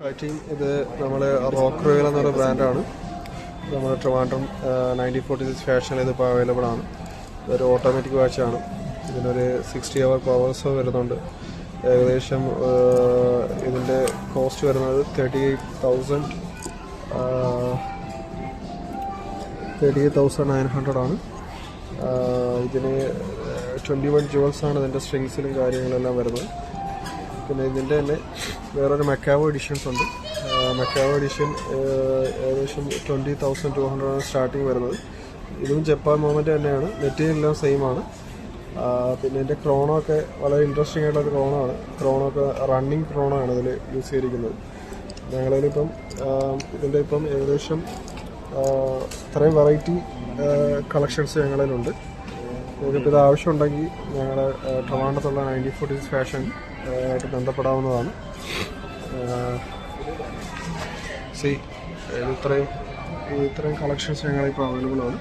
Team ഇത് നമ്മൾ rock royal എന്നൊരു ബ്രാൻഡാണ്. നമ്മുടെ ട്രിവാൻഡ്രം 1946 ഫാഷനിൽ ഇതിപ്പോൾ അവൈലബിൾ ആണ്. ഇതൊരു ഓട്ടോമാറ്റിക് വാച്ചാണ്. ഇതിനൊരു 60 hour പവേഴ്സ് വരുന്നുണ്ട്. ഏകദേശം ഇതിൻ്റെ കോസ്റ്റ് വരുന്നത് 38,900 ആണ്. ഇതിന് 21 ജുവൽസാണ് ഇതിൻ്റെ സ്ട്രിങ്സിലും കാര്യങ്ങളെല്ലാം വരുന്നത്. പിന്നെ ഇതിൻ്റെ തന്നെ വേറൊരു മെക്കാവോ എഡിഷൻസ് ഉണ്ട്. മെക്കാവോ എഡിഷൻ ഏകദേശം 20,200 ആണ് സ്റ്റാർട്ടിങ് വരുന്നത്. ഇതും ജപ്പാൻ മൂവ്മെൻറ്റ് തന്നെയാണ്. മെറ്റീരിയലെല്ലാം സെയിം ആണ്. പിന്നെ ഇതിൻ്റെ ക്രോണോ ഒക്കെ വളരെ ഇൻട്രസ്റ്റിംഗ് ആയിട്ടുള്ളൊരു ക്രോണോ ആണ്. ക്രോണോ ഒക്കെ റണ്ണിങ് ക്രോണോ ആണ് ഇതിൽ യൂസ് ചെയ്തിരിക്കുന്നത്. ഞങ്ങളിലിപ്പം ഇതിൻ്റെ ഇപ്പം ഏകദേശം ഇത്രയും വെറൈറ്റി കളക്ഷൻസ് ഞങ്ങളിലുണ്ട്. നിങ്ങൾക്കിപ്പോൾ ഇത് ആവശ്യമുണ്ടെങ്കിൽ ഞങ്ങളുടെ ട്രിവാൻഡ്രത്തുള്ള 1946 ഫാഷൻ ആയിട്ട് ബന്ധപ്പെടാവുന്നതാണ്. ഇത്രയും കളക്ഷൻസ് ഞങ്ങളിപ്പോൾ അവൈലബിൾ ആണ്.